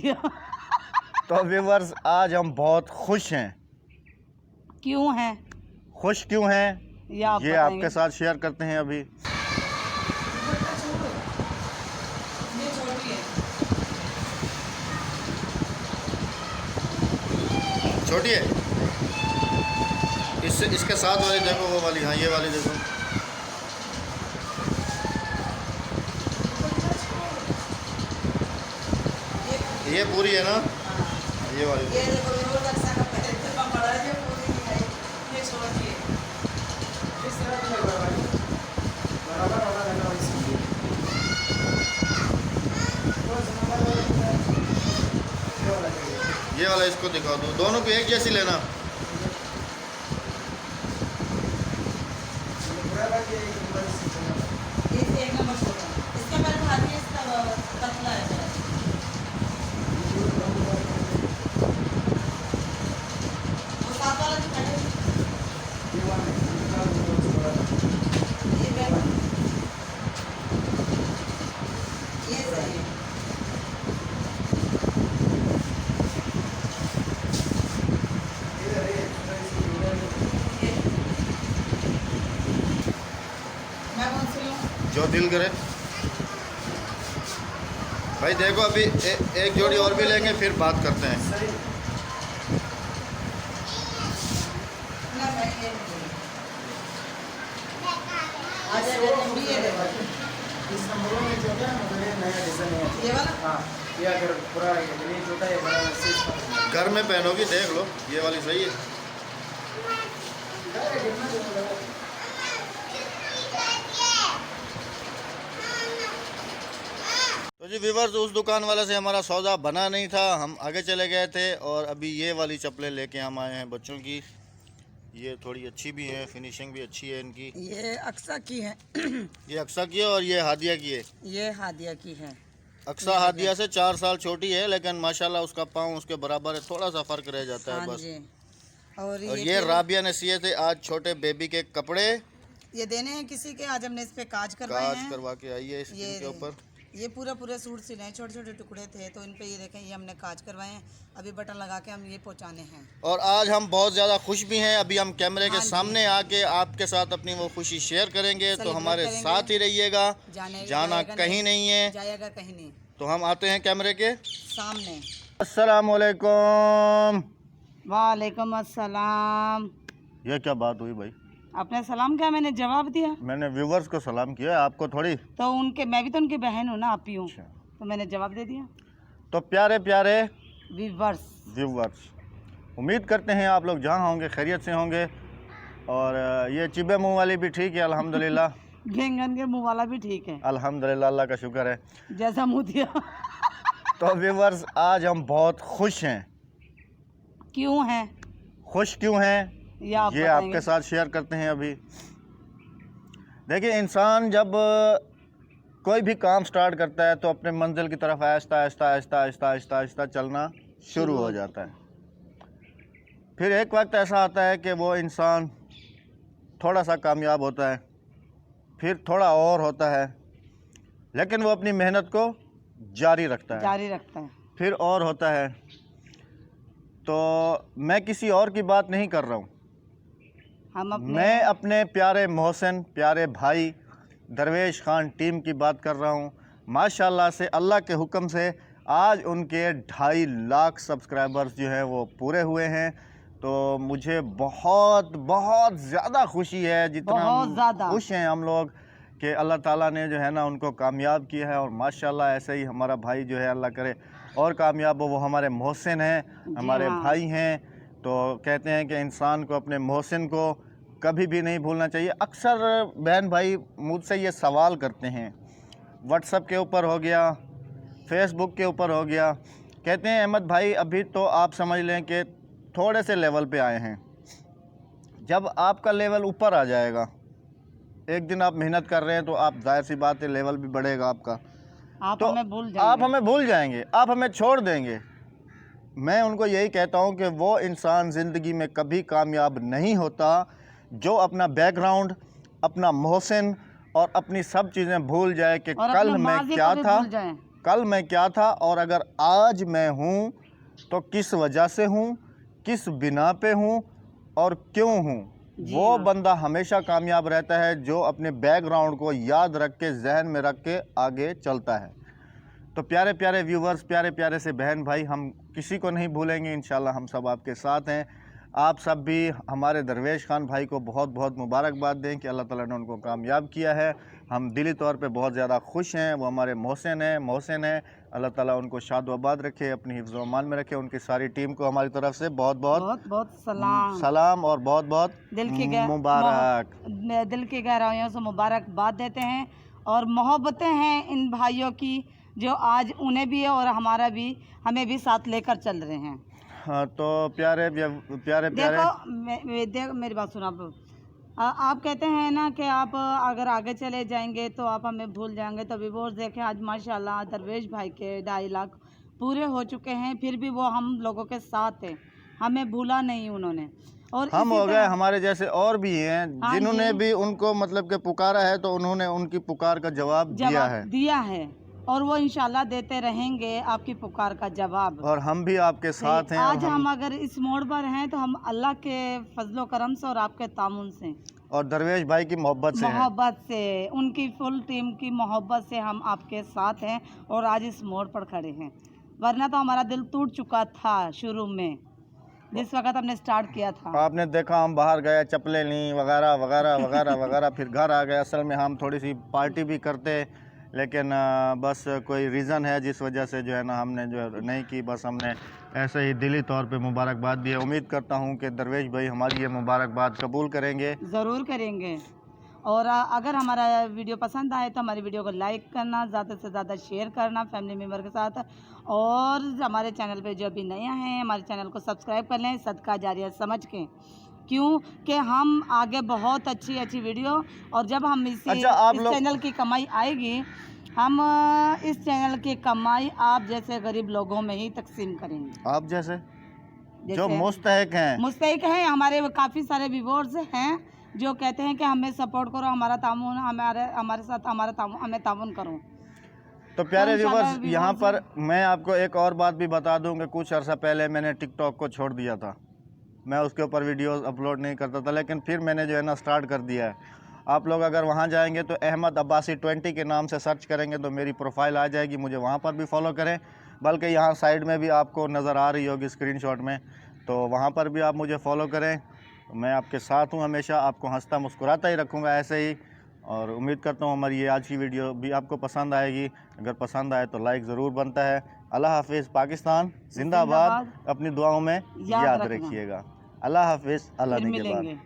दिया। तो व्यूअर्स आज हम बहुत खुश हैं। क्यों हैं? खुश क्यों हैं ये आपके साथ शेयर करते हैं अभी। छोटी है, इसके साथ वाली देखो, वो वाली, हाँ ये वाली देखो। ये पूरी है ना, ये वाली ये वाला इसको दिखा दो, दोनों को एक जैसी लेना। जो दिल करे भाई। देखो अभी एक जोड़ी और भी लेंगे, फिर बात करते हैं। ये अगर पूरा छोटा है घर में पहनोगी, देख लो ये वाली सही है। तो जी व्यूअर्स, उस दुकान वाले से हमारा सौदा बना नहीं था, हम आगे चले गए थे और अभी ये वाली चप्पलें लेके हम आए हैं बच्चों की। ये थोड़ी अच्छी भी हैं, फिनिशिंग भी अच्छी है इनकी। ये अक्सा की है। ये अक्सा की है और ये हादिया की है। ये हादिया की है। अक्सा हादिया से 4 साल छोटी है, लेकिन माशाल्लाह उसका पाँव उसके बराबर है, थोड़ा सा फर्क रह जाता है बस। और ये राबिया ने सिए थे आज छोटे बेबी के कपड़े, ये देने हैं किसी के। आज हमने इस पे काज करवा के आई है इसके ऊपर। ये पूरा सूट सिले हैं, छोटे छोटे टुकड़े थे तो इन पे ये देखें, ये हमने काज करवाए हैं। अभी बटन लगा के हम ये पहुंचाने हैं। और आज हम बहुत ज़्यादा खुश भी हैं। अभी हम कैमरे के सामने आके आपके साथ अपनी वो खुशी शेयर करेंगे, तो हमारे साथ ही रहिएगा, जाना कहीं नहीं है, जाएगा कहीं नहीं। तो हम आते हैं कैमरे के सामने। अस्सलाम वालेकुम। वालेकुम अस्सलाम। ये क्या बात हुई भाई? आपने सलाम किया, मैंने जवाब दिया। मैंने व्यूवर्स को सलाम किया, आपको थोड़ी। तो उनके, मैं भी तो उनकी बहन हूँ ना, आप ही हूँ। तो मैंने जवाब दे दिया। तो प्यारे प्यारे व्यूवर्स, उम्मीद करते हैं आप लोग जहाँ होंगे खैरियत से होंगे। और ये चिबे मुँह वाली भी ठीक है अल्हम्दुलिल्लाह। बैंगन के मुँह वाला भी ठीक है अल्हम्दुलिल्लाह, अल्लाह का शुक्र है, जैसा मुँह दिया। तो व्यूवर्स आज हम बहुत खुश हैं। क्यों हैं? खुश क्यों हैं ये आपके साथ शेयर करते हैं अभी। देखिए, इंसान जब कोई भी काम स्टार्ट करता है तो अपने मंजिल की तरफ आहिस्ता आहिस्ता आहिस्ता आहिस्ता आहिस्ता आहिस्ता चलना शुरू हो जाता है। फिर एक वक्त ऐसा आता है कि वो इंसान थोड़ा सा कामयाब होता है, फिर थोड़ा और होता है, लेकिन वो अपनी मेहनत को जारी रखता है। फिर और होता है। तो मैं किसी और की बात नहीं कर रहा हूँ, मैं अपने प्यारे मोहसिन, प्यारे भाई दरवेश खान टीम की बात कर रहा हूँ। माशाल्लाह से, अल्लाह के हुक्म से आज उनके 2.5 लाख सब्सक्राइबर्स जो हैं वो पूरे हुए हैं। तो मुझे बहुत बहुत ज़्यादा खुशी है, जितना खुश हैं हम लोग कि अल्लाह ताला ने जो है ना उनको कामयाब किया है। और माशाल्लाह ऐसे ही हमारा भाई जो है, अल्लाह करे और कामयाब हो। वो हमारे मोहसिन हैं, हमारे भाई हैं। तो कहते हैं कि इंसान को अपने मोहसिन को कभी भी नहीं भूलना चाहिए। अक्सर बहन भाई मुझसे ये सवाल करते हैं, व्हाट्सएप के ऊपर हो गया, फेसबुक के ऊपर हो गया, कहते हैं अहमद भाई अभी तो आप समझ लें कि थोड़े से लेवल पे आए हैं, जब आपका लेवल ऊपर आ जाएगा, एक दिन आप मेहनत कर रहे हैं तो आप, जाहिर सी बात है, लेवल भी बढ़ेगा आपका, तो आप हमें भूल जाएंगे, आप हमें छोड़ देंगे। मैं उनको यही कहता हूं कि वो इंसान ज़िंदगी में कभी कामयाब नहीं होता जो अपना बैकग्राउंड, अपना मोहसिन और अपनी सब चीज़ें भूल जाए कि कल मैं क्या था, कल मैं क्या था और अगर आज मैं हूँ तो किस वजह से हूँ, किस बिना पे हूँ और क्यों हूँ। वो बंदा हमेशा कामयाब रहता है जो अपने बैकग्राउंड को याद रख के, जहन में रख के आगे चलता है। तो प्यारे प्यारे व्यूवर्स, प्यारे प्यारे से बहन भाई, हम किसी को नहीं भूलेंगे, इंशाल्लाह हम सब आपके साथ हैं। आप सब भी हमारे दरवेश खान भाई को बहुत बहुत मुबारकबाद दें कि अल्लाह ताला ने उनको कामयाब किया है। हम दिली तौर पे बहुत ज़्यादा खुश हैं। वो हमारे मोहसिन हैं, अल्लाह ताला उनको शाद आबाद रखे, अपनी हिफ्ज़ व अमान में रखे। उनकी सारी टीम को हमारी तरफ से बहुत बहुत सलाम और बहुत बहुत मुबारक, दिल की गहराइयों से मुबारकबाद देते हैं। और मोहब्बतें हैं इन भाइयों की जो आज उन्हें भी है और हमारा भी, हमें भी साथ लेकर चल रहे हैं। हाँ, तो प्यारे प्यारे देखो मेरी बात सुनो आप कहते हैं ना कि आप अगर आगे चले जाएंगे तो आप हमें भूल जाएंगे। तो व्यूअर्स देखें, आज माशाल्लाह दरवेश भाई के 2.5 लाख पूरे हो चुके हैं, फिर भी वो हम लोगों के साथ है, हमें भूला नहीं उन्होंने। और हम हो गए, हमारे जैसे और भी हैं जिन्होंने भी उनको मतलब के पुकारा है, तो उन्होंने उनकी पुकार का जवाब दिया है और वो इंशाल्लाह देते रहेंगे आपकी पुकार का जवाब। और हम भी आपके साथ हैं। आज हम अगर इस मोड़ पर हैं तो हम अल्लाह के फजलो करम से और आपके तामुन से और दरवेश भाई की मोहब्बत से उनकी फुल टीम की मोहब्बत से हम आपके साथ हैं और आज इस मोड़ पर खड़े हैं। वरना तो हमारा दिल टूट चुका था शुरू में, जिस वक्त हमने स्टार्ट किया था। आपने देखा हम बाहर गए, चप्पलें ली वगैरह वगैरह वगैरह वगैरह, फिर घर आ गए। असल में हम थोड़ी सी पार्टी भी करते, लेकिन बस कोई रीज़न है जिस वजह से जो है ना हमने जो नहीं की। बस हमने ऐसे ही दिली तौर पे मुबारकबाद दी है। उम्मीद करता हूँ कि दरवेश भाई हमारी ये मुबारकबाद कबूल करेंगे, ज़रूर करेंगे। और अगर हमारा वीडियो पसंद आए तो हमारी वीडियो को लाइक करना, ज़्यादा से ज़्यादा शेयर करना फैमिली मेम्बर के साथ। और हमारे चैनल पे जो अभी नया हैं, हमारे चैनल को सब्सक्राइब कर लें, सदका जारिया समझ के, क्यों कि हम आगे बहुत अच्छी अच्छी वीडियो, और जब हम इस चैनल की कमाई आएगी, हम इस चैनल की कमाई आप जैसे गरीब लोगों में ही तकसीम करेंगे। आप जैसे जो मुस्तहिक हैं, हमारे काफ़ी सारे व्यूअर्स हैं जो कहते हैं कि हमें सपोर्ट करो, हमारा तामुन, हमारे साथ हमें तामुन करो। तो प्यारे व्यूअर्स, यहाँ पर मैं आपको एक और बात भी बता दूँ कि कुछ अर्सा पहले मैंने टिकटॉक को छोड़ दिया था। मैं उसके ऊपर वीडियोस अपलोड नहीं करता था, लेकिन फिर मैंने जो है ना स्टार्ट कर दिया है। आप लोग अगर वहाँ जाएंगे तो अहमद अब्बासी 20 के नाम से सर्च करेंगे तो मेरी प्रोफाइल आ जाएगी, मुझे वहाँ पर भी फॉलो करें। बल्कि यहाँ साइड में भी आपको नज़र आ रही होगी स्क्रीनशॉट में, तो वहाँ पर भी आप मुझे फॉलो करें। मैं आपके साथ हूँ, हमेशा आपको हंसता मुस्कुराता ही रखूँगा ऐसे ही। और उम्मीद करता हूँ हमारी ये आज की वीडियो भी आपको पसंद आएगी। अगर पसंद आए तो लाइक ज़रूर बनता है। अल्लाह हाफिज़, पाकिस्तान जिंदाबाद। अपनी दुआओं में याद रखिएगा। अल्लाह हाफिज़, अल्लाह निगहबान।